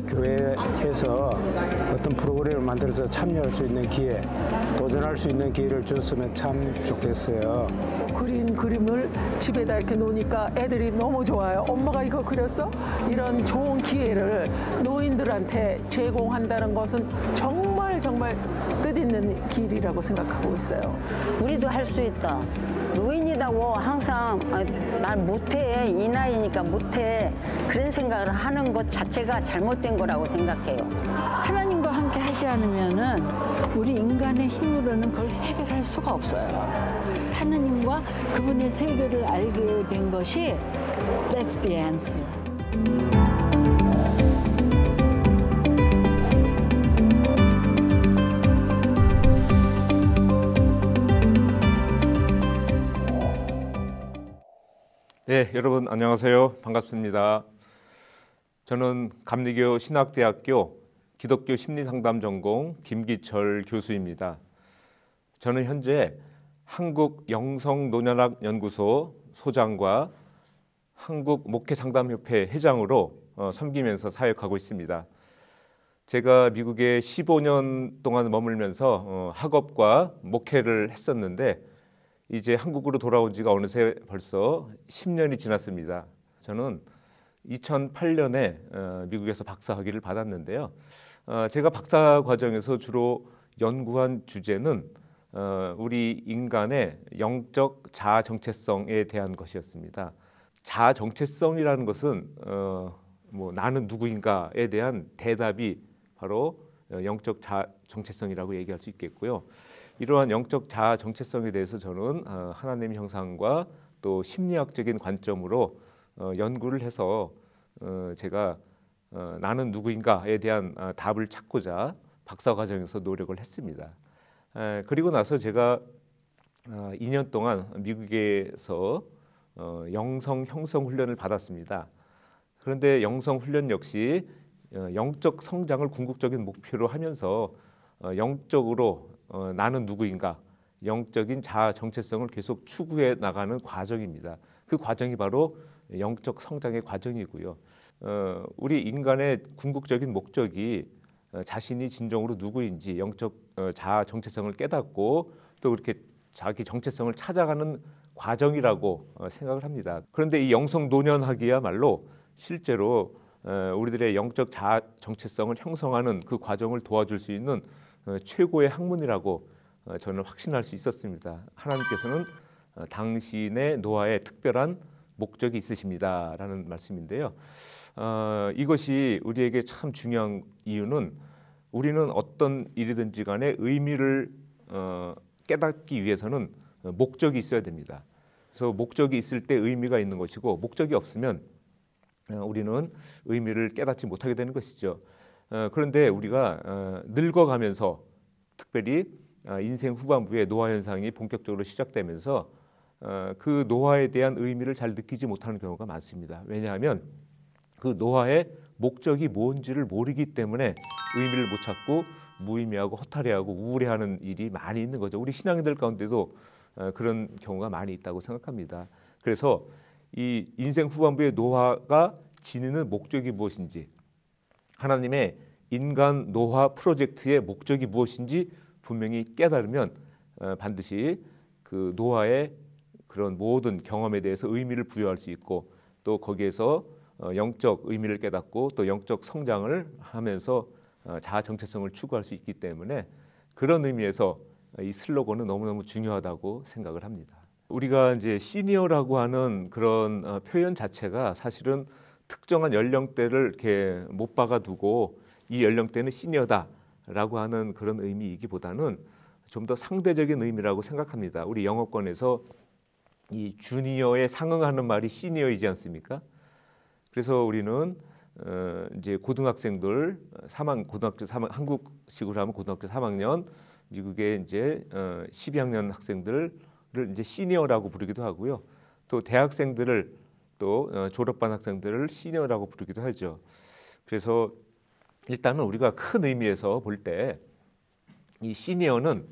교회에서 어떤 프로그램을 만들어서 참여할 수 있는 기회, 도전할 수 있는 기회를 줬으면 참 좋겠어요. 그린 그림을 집에다 이렇게 놓으니까 애들이 너무 좋아요. 엄마가 이거 그렸어? 이런 좋은 기회를 노인들한테 제공한다는 것은 정말 뜻있는 길이라고 생각하고 있어요. 우리도 할 수 있다. 노인이라고 항상 난 못해, 이 나이니까 못해, 그런 생각을 하는 것 자체가 잘못된 거라고 생각해요. 하나님과 함께 하지 않으면은 우리 인간의 힘으로는 그걸 해결할 수가 없어요. 하나님과 그분의 세계를 알게 된 것이 That's the answer. 네, 여러분 안녕하세요. 반갑습니다. 저는 감리교 신학대학교 기독교 심리상담 전공 김기철 교수입니다. 저는 현재 한국영성노년학연구소 소장과 한국목회상담협회 회장으로 섬기면서 사역하고 있습니다. 제가 미국에 15년 동안 머물면서 학업과 목회를 했었는데 이제 한국으로 돌아온 지가 어느새 벌써 10년이 지났습니다. 저는 2008년에 미국에서 박사학위를 받았는데요. 제가 박사 과정에서 주로 연구한 주제는 우리 인간의 영적 자아 정체성에 대한 것이었습니다. 자아 정체성이라는 것은 나는 누구인가에 대한 대답이 바로 영적 자아 정체성이라고 얘기할 수 있겠고요. 이러한 영적 자아 정체성에 대해서 저는 하나님의 형상과 또 심리학적인 관점으로 연구를 해서 제가 나는 누구인가에 대한 답을 찾고자 박사 과정에서 노력을 했습니다. 그리고 나서 제가 2년 동안 미국에서 영성 형성 훈련을 받았습니다. 그런데 영성 훈련 역시 영적 성장을 궁극적인 목표로 하면서 영적으로 나는 누구인가, 영적인 자아 정체성을 계속 추구해 나가는 과정입니다. 그 과정이 바로 영적 성장의 과정이고요. 우리 인간의 궁극적인 목적이 자신이 진정으로 누구인지 영적 자아 정체성을 깨닫고 또 그렇게 자기 정체성을 찾아가는 과정이라고 생각을 합니다. 그런데 이 영성 노년학이야말로 실제로 우리들의 영적 자아 정체성을 형성하는 그 과정을 도와줄 수 있는 최고의 학문이라고 저는 확신할 수 있었습니다. 하나님께서는 당신의 노화에 특별한 목적이 있으십니다라는 말씀인데요. 이것이 우리에게 참 중요한 이유는 우리는 어떤 일이든지 간에 의미를 깨닫기 위해서는 목적이 있어야 됩니다. 그래서 목적이 있을 때 의미가 있는 것이고 목적이 없으면 우리는 의미를 깨닫지 못하게 되는 것이죠. 그런데 우리가 늙어가면서 특별히 인생 후반부에 노화 현상이 본격적으로 시작되면서 그 노화에 대한 의미를 잘 느끼지 못하는 경우가 많습니다. 왜냐하면 그 노화의 목적이 뭔지를 모르기 때문에 의미를 못 찾고 무의미하고 허탈해하고 우울해하는 일이 많이 있는 거죠. 우리 신앙인들 가운데도 그런 경우가 많이 있다고 생각합니다. 그래서 이 인생 후반부의 노화가 지니는 목적이 무엇인지, 하나님의 인간 노화 프로젝트의 목적이 무엇인지 분명히 깨달으면 반드시 그 노화의 그런 모든 경험에 대해서 의미를 부여할 수 있고 또 거기에서 영적 의미를 깨닫고 또 영적 성장을 하면서 자아 정체성을 추구할 수 있기 때문에 그런 의미에서 이 슬로건은 너무너무 중요하다고 생각을 합니다. 우리가 이제 시니어라고 하는 그런 표현 자체가 사실은 특정한 연령대를 이렇게 못 박아두고 이 연령대는 시니어다라고 하는 그런 의미이기보다는 좀 더 상대적인 의미라고 생각합니다. 우리 영어권에서 이 주니어에 상응하는 말이 시니어이지 않습니까? 그래서 우리는 이제 고등학생들 고등학교 3학 한국식으로 하면 고등학교 3학년, 미국의 이제 12학년 학생들을 이제 시니어라고 부르기도 하고요. 또 대학생들을 또 졸업반 학생들을 시니어라고 부르기도 하죠. 그래서 일단은 우리가 큰 의미에서 볼 때 이 시니어는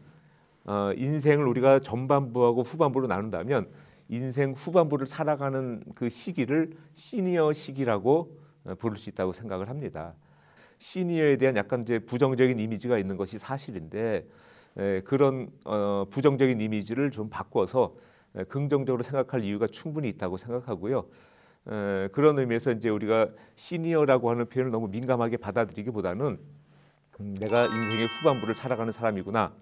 인생을 우리가 전반부하고 후반부로 나눈다면 인생 후반부를 살아가는 그 시기를 시니어 시기라고 부를 수 있다고 생각을 합니다. 시니어에 대한 약간 이제 부정적인 이미지가 있는 것이 사실인데 그런 부정적인 이미지를 좀 바꿔서 긍정적으로 생각할 이유가 충분히 있다고 생각하고요. 그런 의미에서 이제 우리가 시니어라고 하는 표현을 너무 민감하게 받아들이기보다는 내가 인생의 후반부를 살아가는 사람이구나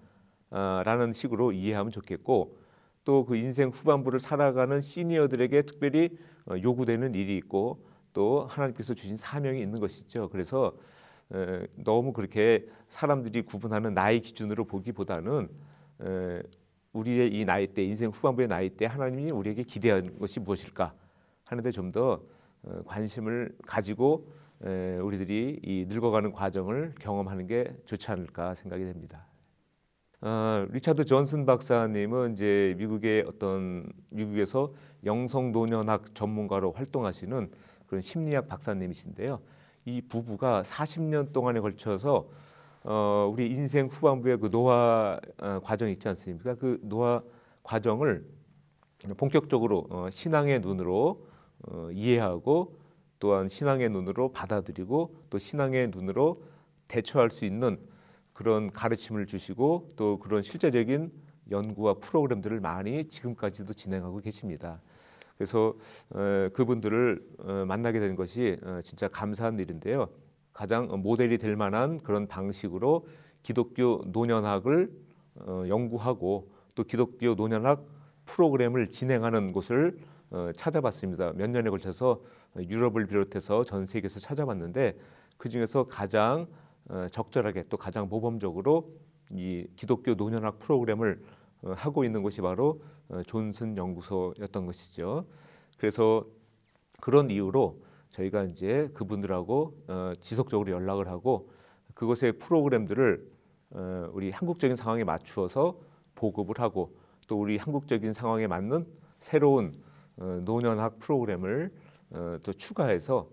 라는 식으로 이해하면 좋겠고, 또 그 인생 후반부를 살아가는 시니어들에게 특별히 요구되는 일이 있고 또 하나님께서 주신 사명이 있는 것이죠. 그래서 너무 그렇게 사람들이 구분하는 나이 기준으로 보기보다는 우리의 이 나이대, 인생 후반부의 나이대 하나님이 우리에게 기대한 것이 무엇일까 하는데 좀 더 관심을 가지고 우리들이 이 늙어가는 과정을 경험하는 게 좋지 않을까 생각이 됩니다. 리차드 존슨 박사님은 이제 미국에서 영성 노년학 전문가로 활동하시는 그런 심리학 박사님이신데요. 이 부부가 40년 동안에 걸쳐서 우리 인생 후반부의 그 노화 과정이 있지 않습니까? 그 노화 과정을 본격적으로 신앙의 눈으로 이해하고 또한 신앙의 눈으로 받아들이고 또 신앙의 눈으로 대처할 수 있는 그런 가르침을 주시고 또 그런 실제적인 연구와 프로그램들을 많이 지금까지도 진행하고 계십니다. 그래서 그분들을 만나게 된 것이 진짜 감사한 일인데요. 가장 모델이 될 만한 그런 방식으로 기독교 노년학을 연구하고 또 기독교 노년학 프로그램을 진행하는 곳을 찾아봤습니다. 몇 년에 걸쳐서 유럽을 비롯해서 전 세계에서 찾아봤는데 그 중에서 가장 적절하게 또 가장 모범적으로 이 기독교 노년학 프로그램을 하고 있는 곳이 바로 존슨 연구소였던 것이죠. 그래서 그런 이유로 저희가 이제 그분들하고 지속적으로 연락을 하고 그곳의 프로그램들을 우리 한국적인 상황에 맞추어서 보급을 하고 또 우리 한국적인 상황에 맞는 새로운 노년학 프로그램을 또 추가해서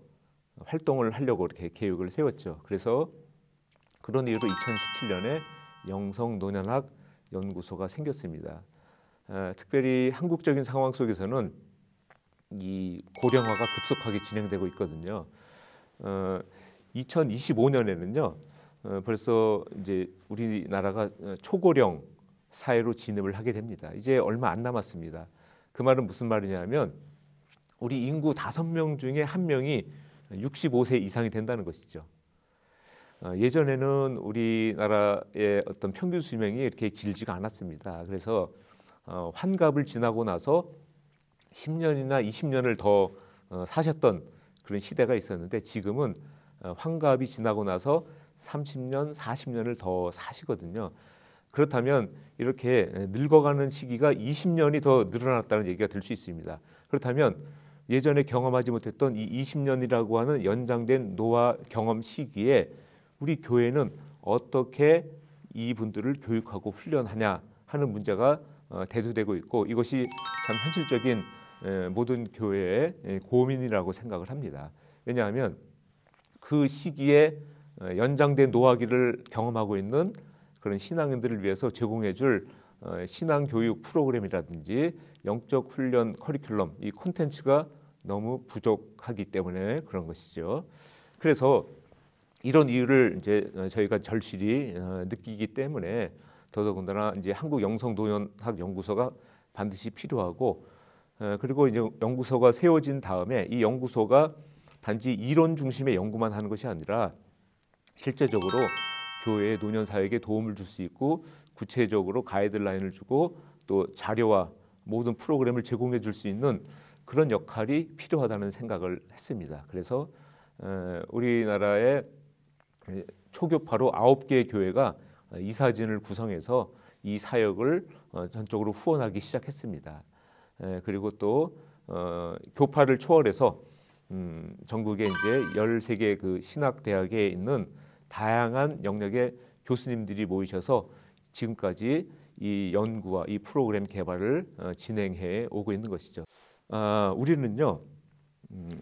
활동을 하려고 이렇게 계획을 세웠죠. 그래서 그런 이유로 2017년에 영성 노년학 연구소가 생겼습니다. 특별히 한국적인 상황 속에서는 이 고령화가 급속하게 진행되고 있거든요. 2025년에는요, 벌써 이제 우리나라가 초고령 사회로 진입을 하게 됩니다. 이제 얼마 안 남았습니다. 그 말은 무슨 말이냐면 우리 인구 5명 중에 1명이 65세 이상이 된다는 것이죠. 예전에는 우리나라의 어떤 평균 수명이 이렇게 길지가 않았습니다. 그래서 환갑을 지나고 나서 10년이나 20년을 더 사셨던 그런 시대가 있었는데 지금은 환갑이 지나고 나서 30년, 40년을 더 사시거든요. 그렇다면 이렇게 늙어가는 시기가 20년이 더 늘어났다는 얘기가 될 수 있습니다. 그렇다면 예전에 경험하지 못했던 이 20년이라고 하는 연장된 노화 경험 시기에 우리 교회는 어떻게 이분들을 교육하고 훈련하냐 하는 문제가 대두되고 있고 이것이 참 현실적인 모든 교회의 고민이라고 생각을 합니다. 왜냐하면 그 시기에 연장된 노화기를 경험하고 있는 그런 신앙인들을 위해서 제공해줄 신앙교육 프로그램이라든지 영적 훈련 커리큘럼 이 콘텐츠가 너무 부족하기 때문에 그런 것이죠. 그래서 이런 이유를 이제 저희가 절실히 느끼기 때문에 더더군다나 이제 한국 영성노년학 연구소가 반드시 필요하고 그리고 이제 연구소가 세워진 다음에 이 연구소가 단지 이론 중심의 연구만 하는 것이 아니라 실제적으로 교회의 노년 사역에 도움을 줄 수 있고 구체적으로 가이드라인을 주고 또 자료와 모든 프로그램을 제공해 줄 수 있는 그런 역할이 필요하다는 생각을 했습니다. 그래서 우리나라의 초교파로 9개의 교회가 이사진을 구성해서 이 사역을 전적으로 후원하기 시작했습니다. 그리고 또 교파를 초월해서 전국에 이제 13개 그 신학대학에 있는 다양한 영역의 교수님들이 모이셔서 지금까지 이 연구와 이 프로그램 개발을 진행해 오고 있는 것이죠. 우리는요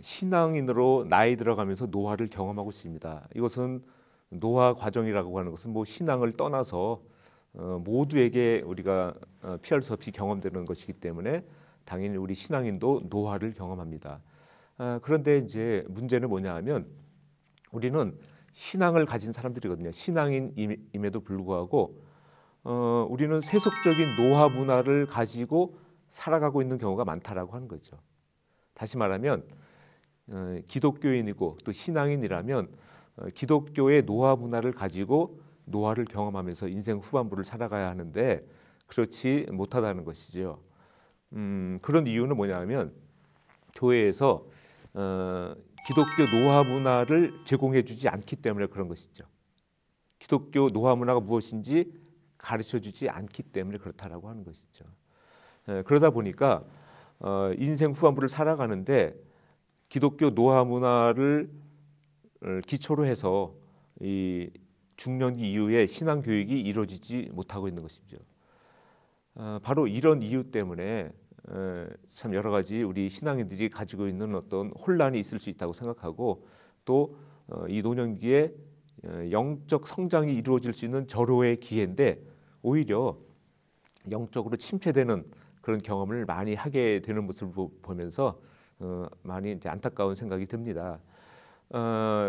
신앙인으로 나이 들어가면서 노화를 경험하고 있습니다. 이것은 노화 과정이라고 하는 것은 뭐 신앙을 떠나서 모두에게 우리가 피할 수 없이 경험되는 것이기 때문에 당연히 우리 신앙인도 노화를 경험합니다. 그런데 이제 문제는 뭐냐 하면 우리는 신앙을 가진 사람들이거든요. 신앙인임에도 불구하고 우리는 세속적인 노화 문화를 가지고 살아가고 있는 경우가 많다라고 하는 거죠. 다시 말하면 기독교인이고 또 신앙인이라면 기독교의 노화 문화를 가지고 노화를 경험하면서 인생 후반부를 살아가야 하는데 그렇지 못하다는 것이죠. 그런 이유는 뭐냐면 교회에서 기독교 노화 문화를 제공해주지 않기 때문에 그런 것이죠. 기독교 노화 문화가 무엇인지 가르쳐주지 않기 때문에 그렇다라고 하는 것이죠. 그러다 보니까 인생 후반부를 살아가는데 기독교 노화 문화를 기초로 해서 이 중년기 이후에 신앙 교육이 이루어지지 못하고 있는 것이죠. 바로 이런 이유 때문에 참 여러 가지 우리 신앙인들이 가지고 있는 어떤 혼란이 있을 수 있다고 생각하고 또 이 노년기에 영적 성장이 이루어질 수 있는 절호의 기회인데 오히려 영적으로 침체되는 그런 경험을 많이 하게 되는 모습을 보면서 많이 이제 안타까운 생각이 듭니다.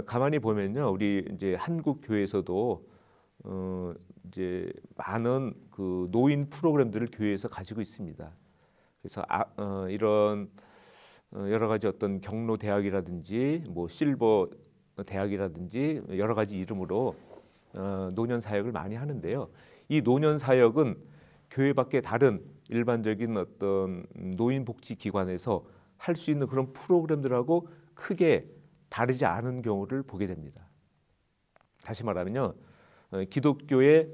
가만히 보면요, 우리 이제 한국 교회에서도 이제 많은 그 노인 프로그램들을 교회에서 가지고 있습니다. 그래서 이런 여러 가지 어떤 경로 대학이라든지 뭐 실버 대학이라든지 여러 가지 이름으로 노년 사역을 많이 하는데요. 이 노년 사역은 교회 밖에 다른 일반적인 어떤 노인 복지 기관에서 할 수 있는 그런 프로그램들하고 크게 다르지 않은 경우를 보게 됩니다. 다시 말하면요, 기독교의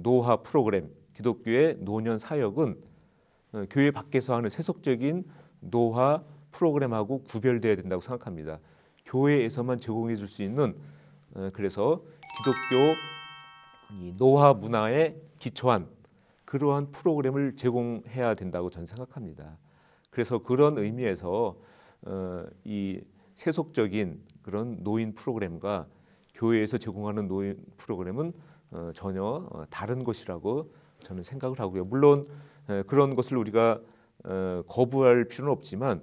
노화 프로그램, 기독교의 노년 사역은 교회 밖에서 하는 세속적인 노화 프로그램하고 구별돼야 된다고 생각합니다. 교회에서만 제공해 줄 수 있는 그래서 기독교 이 노화 문화에 기초한 그러한 프로그램을 제공해야 된다고 저는 생각합니다. 그래서 그런 의미에서 이 세속적인 그런 노인 프로그램과 교회에서 제공하는 노인 프로그램은 전혀 다른 것이라고 저는 생각을 하고요. 물론 그런 것을 우리가 거부할 필요는 없지만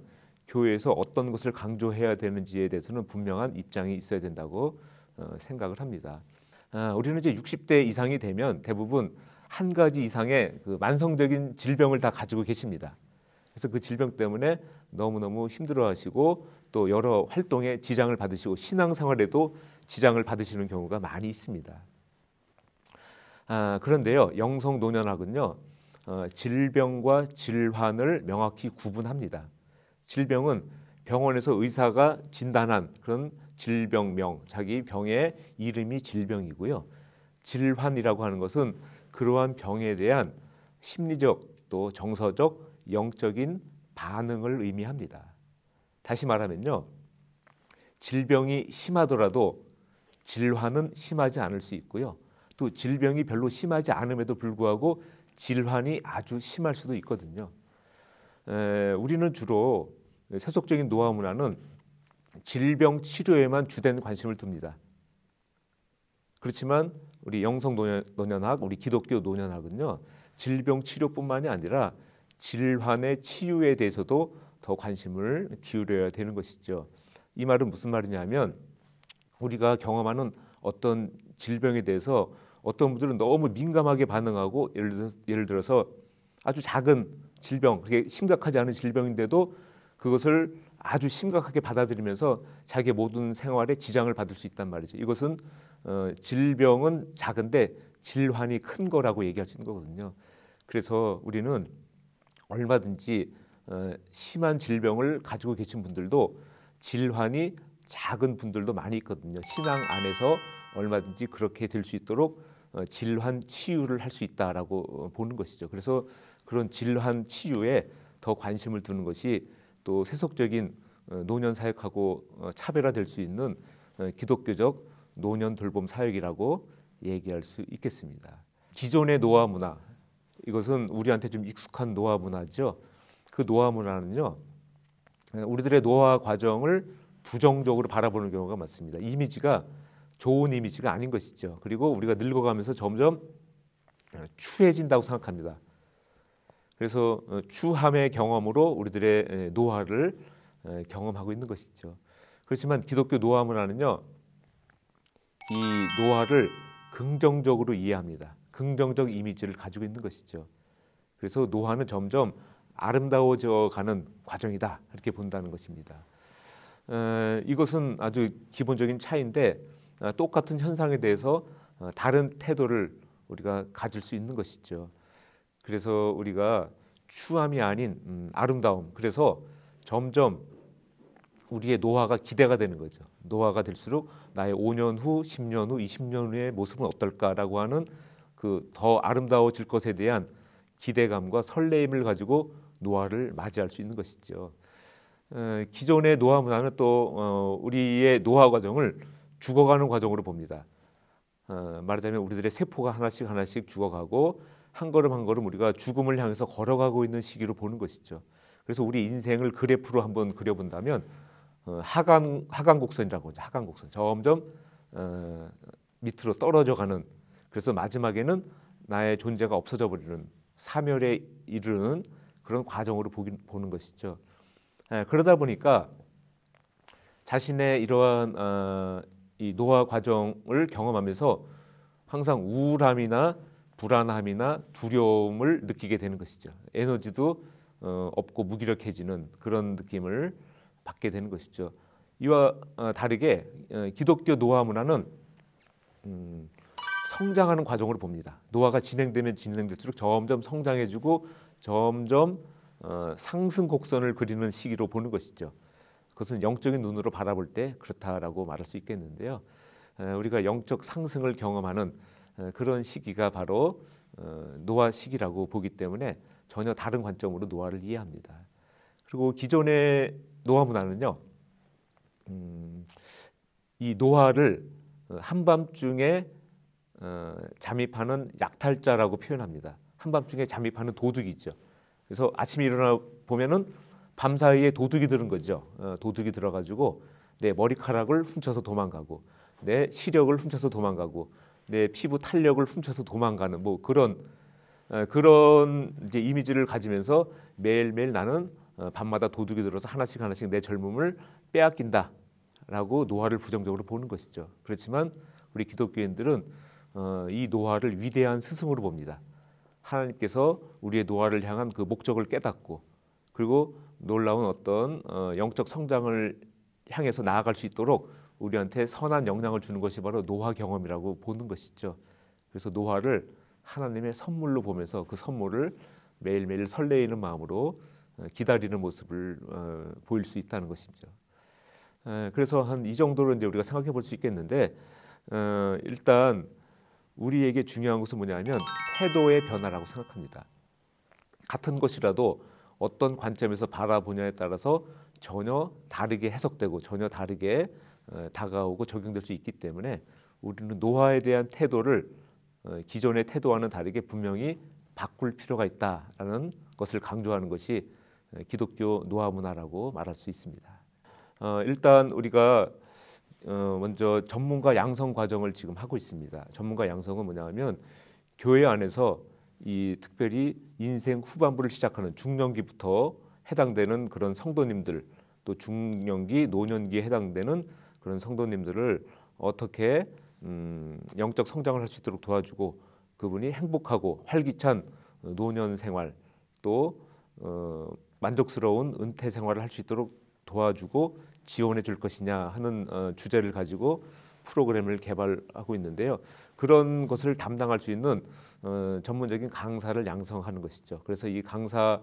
교회에서 어떤 것을 강조해야 되는지에 대해서는 분명한 입장이 있어야 된다고 생각을 합니다. 우리는 이제 60대 이상이 되면 대부분 한 가지 이상의 그 만성적인 질병을 다 가지고 계십니다. 그래서 그 질병 때문에 너무너무 힘들어하시고 또 여러 활동에 지장을 받으시고 신앙생활에도 지장을 받으시는 경우가 많이 있습니다. 그런데요, 영성노년학은요, 질병과 질환을 명확히 구분합니다. 질병은 병원에서 의사가 진단한 그런 질병명, 자기 병의 이름이 질병이고요. 질환이라고 하는 것은 그러한 병에 대한 심리적 또 정서적 영적인 반응을 의미합니다. 다시 말하면요, 질병이 심하더라도 질환은 심하지 않을 수 있고요. 또 질병이 별로 심하지 않음에도 불구하고 질환이 아주 심할 수도 있거든요. 우리는 주로 세속적인 노화 문화는 질병 치료에만 주된 관심을 둡니다. 그렇지만 우리 영성노년학, 우리 기독교 노년학은요, 질병 치료뿐만이 아니라 질환의 치유에 대해서도 더 관심을 기울여야 되는 것이죠. 이 말은 무슨 말이냐면 우리가 경험하는 어떤 질병에 대해서 어떤 분들은 너무 민감하게 반응하고 예를 들어서 아주 작은 질병, 그게 심각하지 않은 질병인데도 그것을 아주 심각하게 받아들이면서 자기의 모든 생활에 지장을 받을 수 있단 말이죠. 이것은 질병은 작은데 질환이 큰 거라고 얘기할 수 있는 거거든요. 그래서 우리는 얼마든지 심한 질병을 가지고 계신 분들도 질환이 작은 분들도 많이 있거든요. 신앙 안에서 얼마든지 그렇게 될 수 있도록 질환 치유를 할 수 있다라고 보는 것이죠. 그래서 그런 질환 치유에 더 관심을 두는 것이 또 세속적인 노년 사역하고 차별화될 수 있는 기독교적 노년 돌봄 사역이라고 얘기할 수 있겠습니다. 기존의 노화 문화, 이것은 우리한테 좀 익숙한 노화 문화죠. 그 노화 문화는요, 우리들의 노화 과정을 부정적으로 바라보는 경우가 많습니다. 이미지가 좋은 이미지가 아닌 것이죠. 그리고 우리가 늙어가면서 점점 추해진다고 생각합니다. 그래서 추함의 경험으로 우리들의 노화를 경험하고 있는 것이죠. 그렇지만 기독교 노화 문화는요, 이 노화를 긍정적으로 이해합니다. 긍정적 이미지를 가지고 있는 것이죠. 그래서 노화는 점점 아름다워져 가는 과정이다 이렇게 본다는 것입니다. 이것은 아주 기본적인 차이인데 똑같은 현상에 대해서 다른 태도를 우리가 가질 수 있는 것이죠. 그래서 우리가 추함이 아닌 아름다움, 그래서 점점 우리의 노화가 기대가 되는 거죠. 노화가 될수록 나의 5년 후, 10년 후, 20년 후의 모습은 어떨까라고 하는 그 더 아름다워질 것에 대한 기대감과 설레임을 가지고 노화를 맞이할 수 있는 것이죠. 기존의 노화 문화는 또 우리의 노화 과정을 죽어가는 과정으로 봅니다. 말하자면 우리들의 세포가 하나씩 하나씩 죽어가고 한 걸음 한 걸음 우리가 죽음을 향해서 걸어가고 있는 시기로 보는 것이죠. 그래서 우리 인생을 그래프로 한번 그려본다면 하강곡선이라고 하죠. 하강곡선. 점점 밑으로 떨어져가는, 그래서 마지막에는 나의 존재가 없어져 버리는, 사멸에 이르는 그런 과정으로 보는 것이죠. 그러다 보니까 자신의 이러한 이 노화 과정을 경험하면서 항상 우울함이나 불안함이나 두려움을 느끼게 되는 것이죠. 에너지도 없고 무기력해지는 그런 느낌을 받게 되는 것이죠. 이와 다르게 기독교 노화 문화는 성장하는 과정으로 봅니다. 노화가 진행되면 진행될수록 점점 성장해지고 점점 상승 곡선을 그리는 시기로 보는 것이죠. 그것은 영적인 눈으로 바라볼 때 그렇다라고 말할 수 있겠는데요. 우리가 영적 상승을 경험하는 그런 시기가 바로 노화 시기라고 보기 때문에 전혀 다른 관점으로 노화를 이해합니다. 그리고 기존의 노화 문화는요, 이 노화를 한밤중에 잠입하는 약탈자라고 표현합니다. 한밤중에 잠입하는 도둑이죠. 그래서 아침에 일어나 보면은 밤사이에 도둑이 들은 거죠. 도둑이 들어가지고 내 머리카락을 훔쳐서 도망가고, 내 시력을 훔쳐서 도망가고, 내 피부 탄력을 훔쳐서 도망가는 뭐 그런 이제 이미지를 가지면서 매일매일 나는 밤마다 도둑이 들어서 하나씩 하나씩 내 젊음을 빼앗긴다라고 노화를 부정적으로 보는 것이죠. 그렇지만 우리 기독교인들은 이 노화를 위대한 스승으로 봅니다. 하나님께서 우리의 노화를 향한 그 목적을 깨닫고, 그리고 놀라운 어떤 영적 성장을 향해서 나아갈 수 있도록 우리한테 선한 영향을 주는 것이 바로 노화 경험이라고 보는 것이죠. 그래서 노화를 하나님의 선물로 보면서 그 선물을 매일매일 설레이는 마음으로 기다리는 모습을 보일 수 있다는 것이죠. 그래서 한 이 정도로 이제 우리가 생각해 볼 수 있겠는데, 일단 우리에게 중요한 것은 뭐냐면 태도의 변화라고 생각합니다. 같은 것이라도 어떤 관점에서 바라보냐에 따라서 전혀 다르게 해석되고 전혀 다르게 다가오고 적용될 수 있기 때문에 우리는 노화에 대한 태도를 기존의 태도와는 다르게 분명히 바꿀 필요가 있다라는 것을 강조하는 것이 기독교 노화 문화라고 말할 수 있습니다. 일단 우리가 먼저 전문가 양성 과정을 지금 하고 있습니다. 전문가 양성은 뭐냐면 교회 안에서 이 특별히 인생 후반부를 시작하는 중년기부터 해당되는 그런 성도님들, 또 중년기, 노년기에 해당되는 그런 성도님들을 어떻게 영적 성장을 할 수 있도록 도와주고, 그분이 행복하고 활기찬 노년 생활, 또 만족스러운 은퇴 생활을 할 수 있도록 도와주고 지원해 줄 것이냐 하는 주제를 가지고 프로그램을 개발하고 있는데요. 그런 것을 담당할 수 있는 전문적인 강사를 양성하는 것이죠. 그래서 이 강사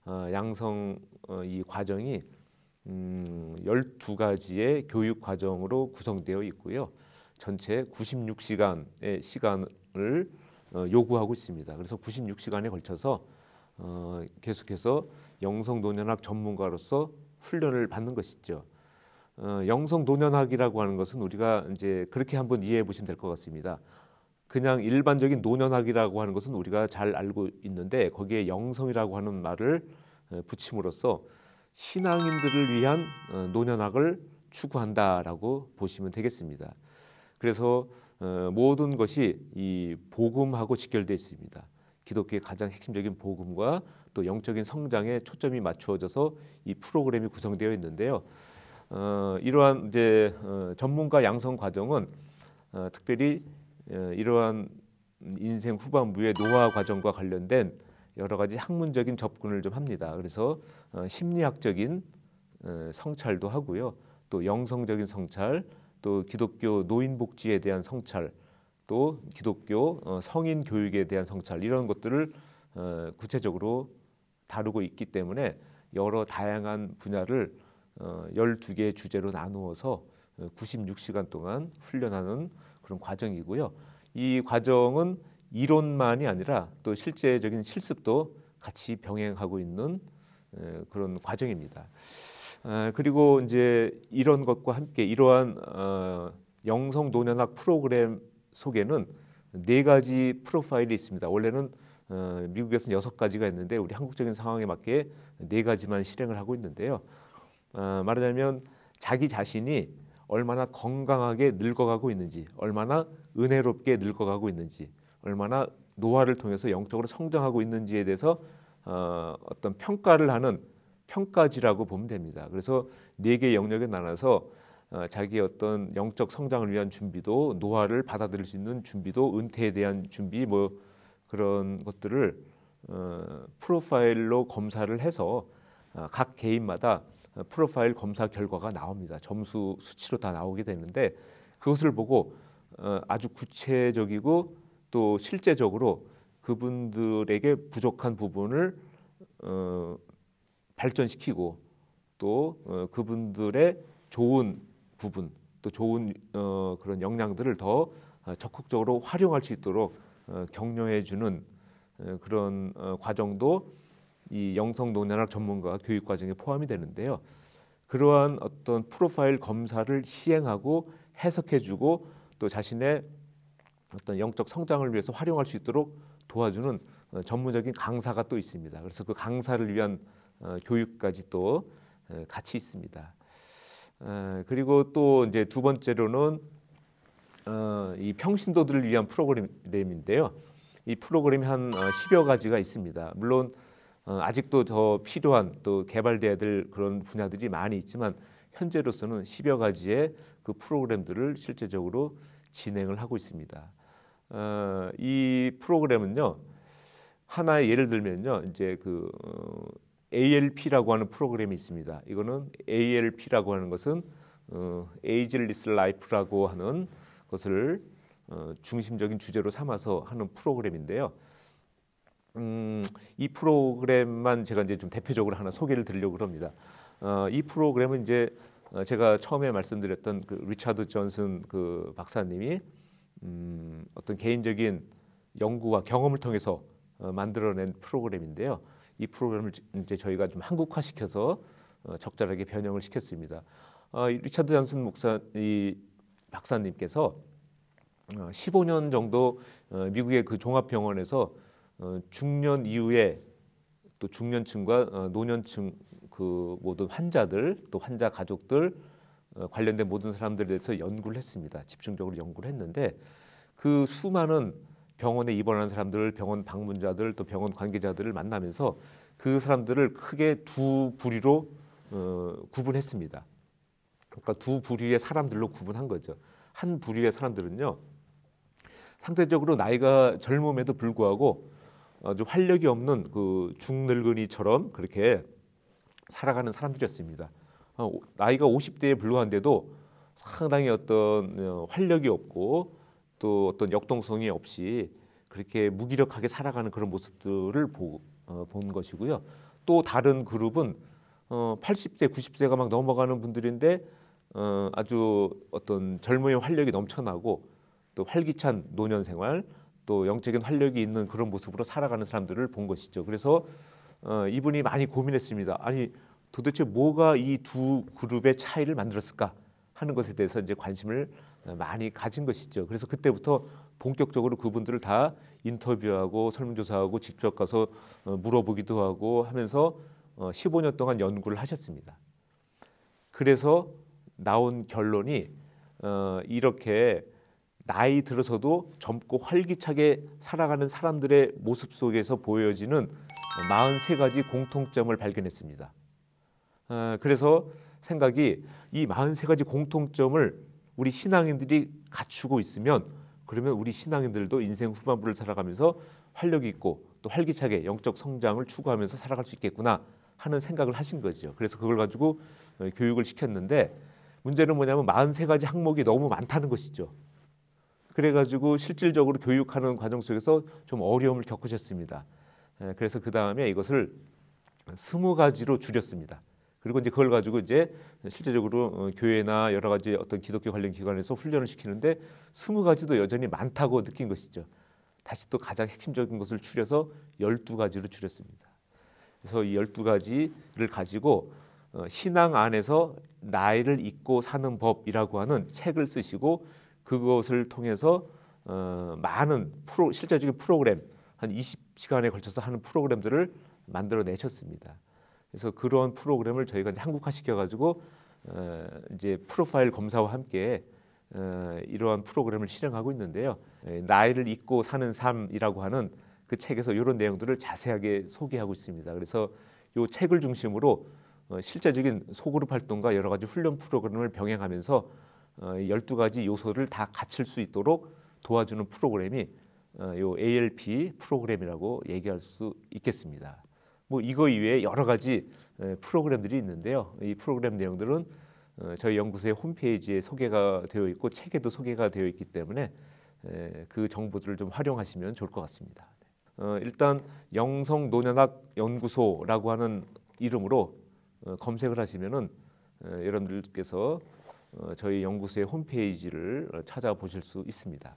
양성 이 과정이 12가지의 교육 과정으로 구성되어 있고요. 전체 96시간의 시간을 요구하고 있습니다. 그래서 96시간에 걸쳐서 계속해서 영성노년학 전문가로서 훈련을 받는 것이죠. 영성노년학이라고 하는 것은 우리가 이제 그렇게 한번 이해해 보시면 될 것 같습니다. 그냥 일반적인 노년학이라고 하는 것은 우리가 잘 알고 있는데, 거기에 영성이라고 하는 말을 붙임으로써 신앙인들을 위한 노년학을 추구한다라고 보시면 되겠습니다. 그래서 모든 것이 이 복음하고 직결되어 있습니다. 기독교의 가장 핵심적인 복음과 또 영적인 성장에 초점이 맞추어져서 이 프로그램이 구성되어 있는데요. 이러한 이제 전문가 양성 과정은 특별히 이러한 인생 후반부의 노화 과정과 관련된 여러 가지 학문적인 접근을 좀 합니다. 그래서 심리학적인 성찰도 하고요. 또 영성적인 성찰, 또 기독교 노인 복지에 대한 성찰, 또 기독교 성인 교육에 대한 성찰 이런 것들을 구체적으로 다루고 있기 때문에 여러 다양한 분야를 12개의 주제로 나누어서 96시간 동안 훈련하는 그런 과정이고요. 이 과정은 이론만이 아니라 또 실제적인 실습도 같이 병행하고 있는 그런 과정입니다. 그리고 이제 이런 것과 함께 이러한 영성 노년학 프로그램 속에는 4가지 프로파일이 있습니다. 원래는 미국에서는 6가지가 있는데 우리 한국적인 상황에 맞게 4가지만 실행을 하고 있는데요. 말하자면 자기 자신이 얼마나 건강하게 늙어가고 있는지, 얼마나 은혜롭게 늙어가고 있는지, 얼마나 노화를 통해서 영적으로 성장하고 있는지에 대해서 어떤 평가를 하는 평가지라고 보면 됩니다. 그래서 4개의 영역에 나눠서 자기의 어떤 영적 성장을 위한 준비도, 노화를 받아들일 수 있는 준비도, 은퇴에 대한 준비, 뭐 그런 것들을 프로파일로 검사를 해서 각 개인마다 프로파일 검사 결과가 나옵니다. 점수 수치로 다 나오게 되는데 그것을 보고 아주 구체적이고 또 실제적으로 그분들에게 부족한 부분을 발전시키고 또 그분들의 좋은 부분 또 좋은 그런 역량들을 더 적극적으로 활용할 수 있도록 격려해 주는 그런 과정도 이 영성노년학 전문가 교육 과정에 포함이 되는데요. 그러한 어떤 프로파일 검사를 시행하고 해석해주고 또 자신의 어떤 영적 성장을 위해서 활용할 수 있도록 도와주는 전문적인 강사가 또 있습니다. 그래서 그 강사를 위한 교육까지 또 같이 있습니다. 그리고 또 이제 두 번째로는 이 평신도들을 위한 프로그램인데요. 이 프로그램이 한 10여 가지가 있습니다. 물론 아직도 더 필요한 또 개발돼야 될 그런 분야들이 많이 있지만 현재로서는 10여 가지의 그 프로그램들을 실제적으로 진행을 하고 있습니다. 이 프로그램은요, 하나의 예를 들면요, 이제 그 ALP라고 하는 프로그램이 있습니다. 이거는 ALP라고 하는 것은 Ageless Life라고 하는 것을 중심적인 주제로 삼아서 하는 프로그램인데요. 이 프로그램만 제가 이제 좀 대표적으로 하나 소개를 드리려고 합니다. 이 프로그램은 이제 제가 처음에 말씀드렸던 그 리차드 존슨 그 박사님이 어떤 개인적인 연구와 경험을 통해서 만들어낸 프로그램인데요. 이 프로그램을 이제 저희가 좀 한국화시켜서 적절하게 변형을 시켰습니다. 리차드 존슨 이 박사님께서 15년 정도 미국의 그 종합병원에서 중년 이후에 또 중년층과 노년층 그 모든 환자들 또 환자 가족들 관련된 모든 사람들에 대해서 연구를 했습니다. 집중적으로 연구를 했는데 그 수많은 병원에 입원한 사람들, 병원 방문자들 또 병원 관계자들을 만나면서 그 사람들을 크게 두 부류로 구분했습니다. 그러니까 두 부류의 사람들로 구분한 거죠. 한 부류의 사람들은요, 상대적으로 나이가 젊음에도 불구하고 아주 활력이 없는 그 중늙은이처럼 그렇게 살아가는 사람들이었습니다. 나이가 50대에 불과한데도 상당히 어떤 활력이 없고 또 어떤 역동성이 없이 그렇게 무기력하게 살아가는 그런 모습들을 본 것이고요. 또 다른 그룹은 80세, 90세가 막 넘어가는 분들인데 아주 어떤 젊음의 활력이 넘쳐나고 또 활기찬 노년 생활 또 영적인 활력이 있는 그런 모습으로 살아가는 사람들을 본 것이죠. 그래서 이분이 많이 고민했습니다. 아니 도대체 뭐가 이 두 그룹의 차이를 만들었을까 하는 것에 대해서 이제 관심을 많이 가진 것이죠. 그래서 그때부터 본격적으로 그분들을 다 인터뷰하고 설문조사하고 직접 가서 물어보기도 하고 하면서 15년 동안 연구를 하셨습니다. 그래서 나온 결론이 이렇게 나이 들어서도 젊고 활기차게 살아가는 사람들의 모습 속에서 보여지는 43가지 공통점을 발견했습니다. 그래서 생각이 이 43가지 공통점을 우리 신앙인들이 갖추고 있으면 그러면 우리 신앙인들도 인생 후반부를 살아가면서 활력 있고 또 활기차게 영적 성장을 추구하면서 살아갈 수 있겠구나 하는 생각을 하신 거죠. 그래서 그걸 가지고 교육을 시켰는데 문제는 뭐냐면 43가지 항목이 너무 많다는 것이죠. 그래가지고 실질적으로 교육하는 과정 속에서 좀 어려움을 겪으셨습니다. 그래서 그 다음에 이것을 20가지로 줄였습니다. 그리고 이제 그걸 가지고 이제 실제적으로 교회나 여러 가지 어떤 기독교 관련 기관에서 훈련을 시키는데 20가지도 여전히 많다고 느낀 것이죠. 다시 또 가장 핵심적인 것을 줄여서 12가지로 줄였습니다. 그래서 이 12가지를 가지고 신앙 안에서 나이를 잊고 사는 법이라고 하는 책을 쓰시고 그것을 통해서 많은 실제적인 프로그램 한 20시간에 걸쳐서 하는 프로그램들을 만들어 내셨습니다. 그래서 그런 프로그램을 저희가 이제 한국화시켜 가지고 이제 프로파일 검사와 함께 이러한 프로그램을 실행하고 있는데요. 나이를 잊고 사는 삶이라고 하는 그 책에서 이런 내용들을 자세하게 소개하고 있습니다. 그래서 이 책을 중심으로 실제적인 소그룹 활동과 여러 가지 훈련 프로그램을 병행하면서 12가지 요소를 다 갖출 수 있도록 도와주는 프로그램이 요 ALP 프로그램이라고 얘기할 수 있겠습니다. 뭐 이거 이외에 여러 가지 프로그램들이 있는데요. 이 프로그램 내용들은 저희 연구소의 홈페이지에 소개가 되어 있고 책에도 소개가 되어 있기 때문에 그 정보들을 좀 활용하시면 좋을 것 같습니다. 일단 영성노년학 연구소라고 하는 이름으로 검색을 하시면은 여러분들께서 저희 연구소의 홈페이지를 찾아보실 수 있습니다.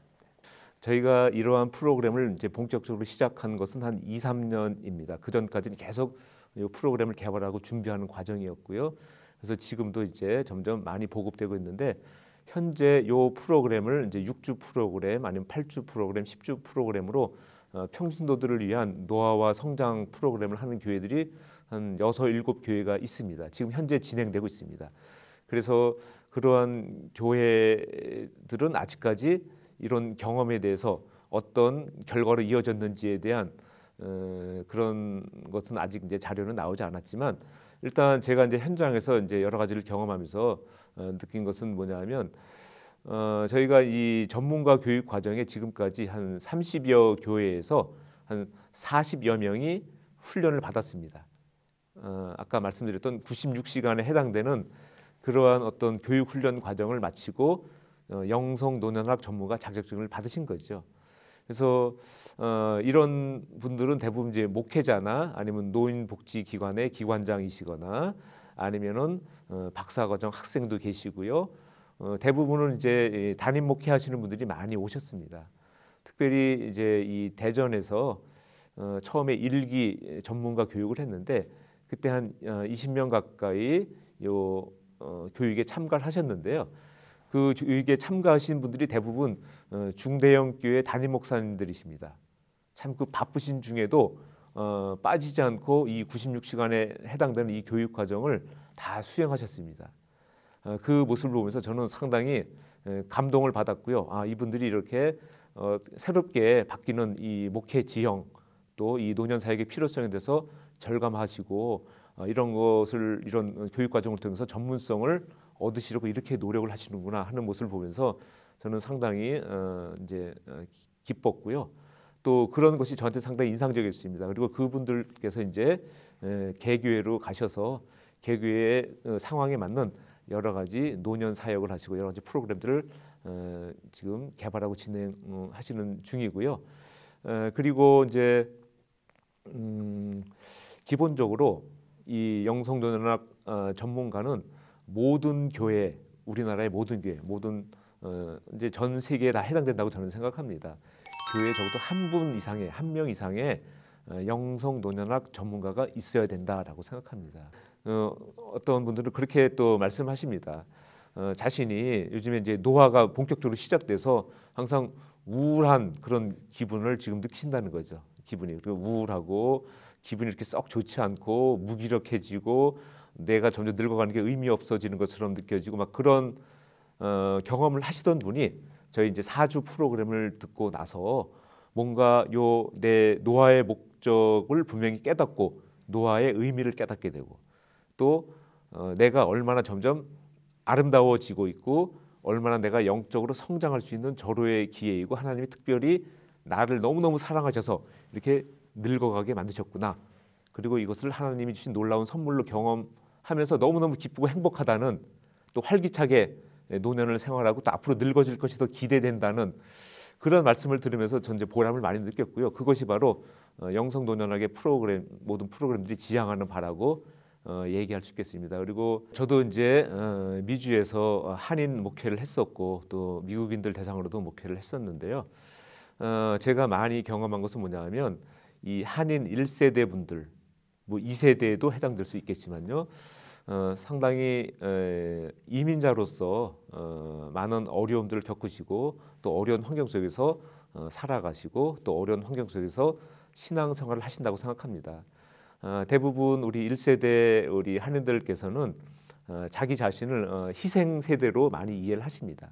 저희가 이러한 프로그램을 이제 본격적으로 시작한 것은 한 2, 3년입니다. 그 전까지는 계속 이 프로그램을 개발하고 준비하는 과정이었고요. 그래서 지금도 이제 점점 많이 보급되고 있는데 현재 이 프로그램을 이제 6주 프로그램 아니면 8주 프로그램, 10주 프로그램으로 평신도들을 위한 노화와 성장 프로그램을 하는 교회들이 한 6, 7교회가 있습니다. 지금 현재 진행되고 있습니다. 그래서 그러한 교회들은 아직까지 이런 경험에 대해서 어떤 결과로 이어졌는지에 대한 그런 것은 아직 이제 자료는 나오지 않았지만 일단 제가 이제 현장에서 이제 여러 가지를 경험하면서 느낀 것은 뭐냐면 저희가 이 전문가 교육 과정에 지금까지 한 30여 교회에서 한 40여 명이 훈련을 받았습니다. 아까 말씀드렸던 96시간에 해당되는 그러한 어떤 교육 훈련 과정을 마치고 영성노년학 전문가 자격증을 받으신 거죠. 그래서 이런 분들은 대부분 이제 목회자나 아니면 노인복지기관의 기관장이시거나 아니면은 박사과정 학생도 계시고요. 대부분은 이제 담임 목회하시는 분들이 많이 오셨습니다. 특별히 이제 이 대전에서 처음에 1기 전문가 교육을 했는데 그때 한 20명 가까이 요 교육에 참가를 하셨는데요. 그 교육에 참가하신 분들이 대부분 중대형 교회 담임 목사님들이십니다. 참 그 바쁘신 중에도 빠지지 않고 이 96시간에 해당되는 이 교육 과정을 다 수행하셨습니다. 그 모습을 보면서 저는 상당히 감동을 받았고요. 아, 이분들이 이렇게 새롭게 바뀌는 이 목회 지형 또 이 노년 사역의 필요성에 대해서 절감하시고 이런 교육 과정을 통해서 전문성을 얻으시려고 이렇게 노력을 하시는구나 하는 모습을 보면서 저는 상당히 이제 기뻤고요. 또 그런 것이 저한테 상당히 인상적이었습니다. 그리고 그분들께서 이제 개교회로 가셔서 개교회의 상황에 맞는 여러 가지 노년 사역을 하시고 여러 가지 프로그램들을 지금 개발하고 진행하시는 중이고요. 그리고 이제 기본적으로 이 영성노년학 전문가는 모든 교회, 우리나라의 모든 교회, 모든 이제 전 세계에 다 해당된다고 저는 생각합니다. 교회에 적어도 한 명 이상의 영성노년학 전문가가 있어야 된다라고 생각합니다. 어떤 분들은 그렇게 또 말씀하십니다. 자신이 요즘에 이제 노화가 본격적으로 시작돼서 항상 우울한 그런 기분을 지금 느끼신다는 거죠. 기분이 우울하고 기분이 이렇게 썩 좋지 않고 무기력해지고 내가 점점 늙어가는 게 의미 없어지는 것처럼 느껴지고 막 그런 경험을 하시던 분이 저희 이제 4주 프로그램을 듣고 나서 뭔가 내 노화의 목적을 분명히 깨닫고 노화의 의미를 깨닫게 되고 또 내가 얼마나 점점 아름다워지고 있고 얼마나 내가 영적으로 성장할 수 있는 절호의 기회이고 하나님이 특별히 나를 너무너무 사랑하셔서 이렇게 늙어가게 만드셨구나. 그리고 이것을 하나님이 주신 놀라운 선물로 경험하면서 너무너무 기쁘고 행복하다는, 또 활기차게 노년을 생활하고 또 앞으로 늙어질 것이 더 기대된다는 그런 말씀을 들으면서 전 이제 보람을 많이 느꼈고요. 그것이 바로 영성노년학의 프로그램, 모든 프로그램들이 지향하는 바라고 얘기할 수 있겠습니다. 그리고 저도 이제 미주에서 한인 목회를 했었고 또 미국인들 대상으로도 목회를 했었는데요. 제가 많이 경험한 것은 뭐냐면 이 한인 1세대 분들, 뭐 2세대에도 해당될 수 있겠지만요. 상당히 이민자로서 많은 어려움들을 겪으시고 또 어려운 환경 속에서 살아가시고 또 어려운 환경 속에서 신앙생활을 하신다고 생각합니다. 대부분 우리 1세대 우리 한인들께서는 자기 자신을 희생 세대로 많이 이해를 하십니다.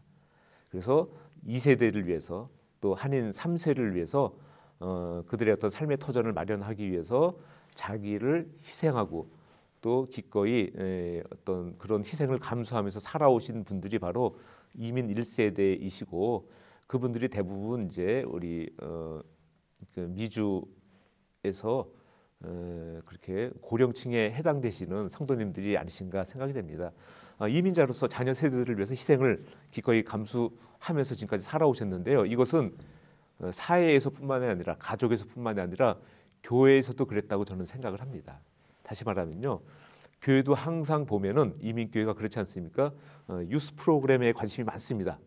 그래서 2세대를 위해서 또 한인 3세를 위해서 그들의 어떤 삶의 터전을 마련하기 위해서 자기를 희생하고 또 기꺼이 어떤 그런 희생을 감수하면서 살아오신 분들이 바로 이민 1세대이시고 그분들이 대부분 이제 우리 그 미주에서 그렇게 고령층에 해당되시는 성도님들이 아니신가 생각이 됩니다. 이민자로서 자녀 세대들을 위해서 희생을 기꺼이 감수하면서 지금까지 살아오셨는데요. 이것은 사회에서뿐만이 아니라 가족에서뿐만이 아니라 교회에서도 그랬다고 저는 생각을 합니다. 다시 말하면요, 교회도 항상 보면은 이민교회가 그렇지 않습니까? 유스 프로그램에 관심이 많습니다.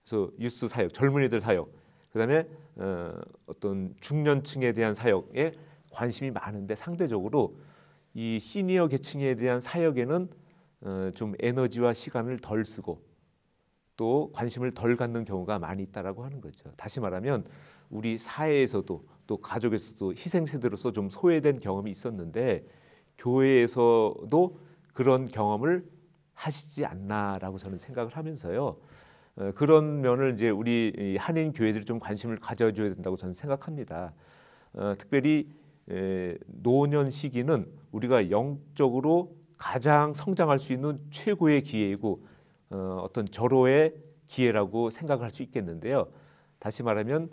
그래서 유스 사역, 젊은이들 사역, 그다음에 어떤 중년층에 대한 사역에 관심이 많은데 상대적으로 이 시니어 계층에 대한 사역에는 좀 에너지와 시간을 덜 쓰고 또 관심을 덜 갖는 경우가 많이 있다라고 하는 거죠. 다시 말하면 우리 사회에서도 또 가족에서도 희생 세대로서 좀 소외된 경험이 있었는데 교회에서도 그런 경험을 하시지 않나라고 저는 생각을 하면서요. 그런 면을 이제 우리 한인 교회들이 좀 관심을 가져줘야 된다고 저는 생각합니다. 특별히 노년 시기는 우리가 영적으로 가장 성장할 수 있는 최고의 기회이고 어떤 절호의 기회라고 생각을 할 수 있겠는데요. 다시 말하면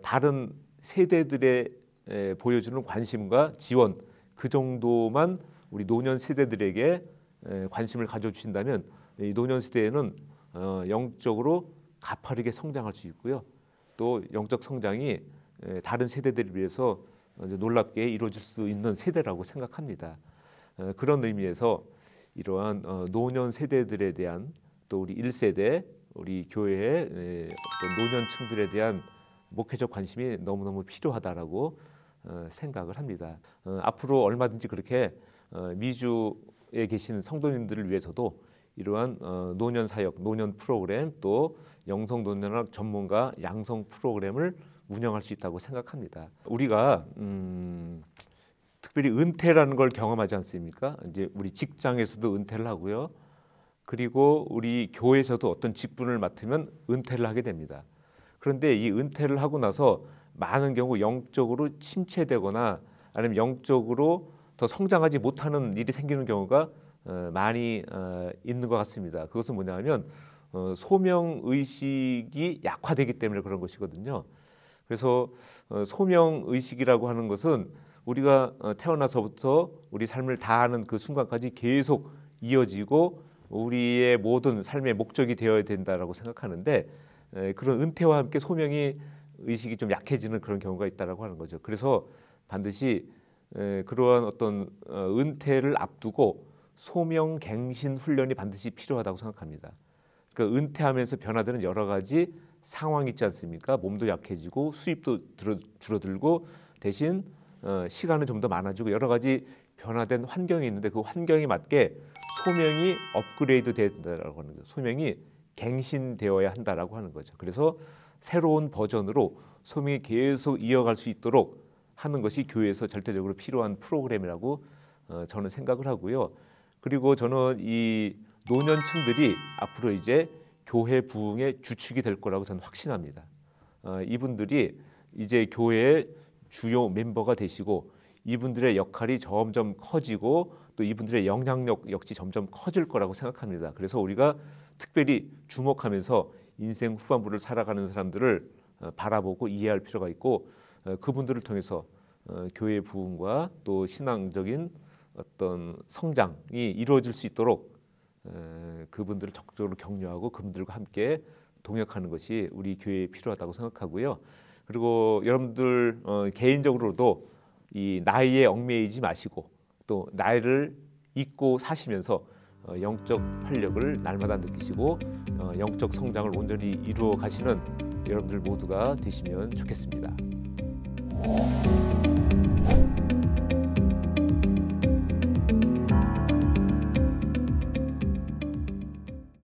다른 세대들의 보여주는 관심과 지원 그 정도만 우리 노년 세대들에게 관심을 가져주신다면 이 노년 세대에는 영적으로 가파르게 성장할 수 있고요. 또 영적 성장이 다른 세대들을 위해서 놀랍게 이루어질 수 있는 세대라고 생각합니다. 그런 의미에서 이러한 노년 세대들에 대한 또 우리 1세대 우리 교회의 어떤 노년층들에 대한 목회적 관심이 너무너무 필요하다라고 생각을 합니다. 앞으로 얼마든지 그렇게 미주에 계신 성도님들을 위해서도 이러한 노년 사역, 노년 프로그램 또 영성 노년학 전문가 양성 프로그램을 운영할 수 있다고 생각합니다. 우리가 특별히 은퇴라는 걸 경험하지 않습니까? 이제 우리 직장에서도 은퇴를 하고요. 그리고 우리 교회에서도 어떤 직분을 맡으면 은퇴를 하게 됩니다. 그런데 이 은퇴를 하고 나서 많은 경우 영적으로 침체되거나 아니면 영적으로 더 성장하지 못하는 일이 생기는 경우가 많이 있는 것 같습니다. 그것은 뭐냐면 소명의식이 약화되기 때문에 그런 것이거든요. 그래서 소명의식이라고 하는 것은 우리가 태어나서부터 우리 삶을 다하는 그 순간까지 계속 이어지고 우리의 모든 삶의 목적이 되어야 된다라고 생각하는데 그런 은퇴와 함께 소명이 의식이 좀 약해지는 그런 경우가 있다라고 하는 거죠. 그래서 반드시 그러한 어떤 은퇴를 앞두고 소명갱신 훈련이 반드시 필요하다고 생각합니다. 그러니까 은퇴하면서 변화되는 여러 가지 상황이 있지 않습니까? 몸도 약해지고 수입도 줄어들고 대신 시간은 좀 더 많아지고 여러 가지 변화된 환경이 있는데 그 환경에 맞게 소명이 업그레이드 되어야 된다라고 하는 거죠. 소명이 갱신되어야 한다라고 하는 거죠. 그래서 새로운 버전으로 소명이 계속 이어갈 수 있도록 하는 것이 교회에서 절대적으로 필요한 프로그램이라고 저는 생각을 하고요. 그리고 저는 이 노년층들이 앞으로 이제 교회 부흥의 주축이 될 거라고 저는 확신합니다. 이분들이 이제 교회의 주요 멤버가 되시고 이분들의 역할이 점점 커지고 또 이분들의 영향력 역시 점점 커질 거라고 생각합니다. 그래서 우리가 특별히 주목하면서 인생 후반부를 살아가는 사람들을 바라보고 이해할 필요가 있고 그분들을 통해서 교회의 부흥과 또 신앙적인 어떤 성장이 이루어질 수 있도록 그분들을 적극적으로 격려하고 그분들과 함께 동역하는 것이 우리 교회에 필요하다고 생각하고요. 그리고 여러분들 개인적으로도 이 나이에 얽매이지 마시고 또 나이를 잊고 사시면서 영적 활력을 날마다 느끼시고 영적 성장을 온전히 이루어 가시는 여러분들 모두가 되시면 좋겠습니다.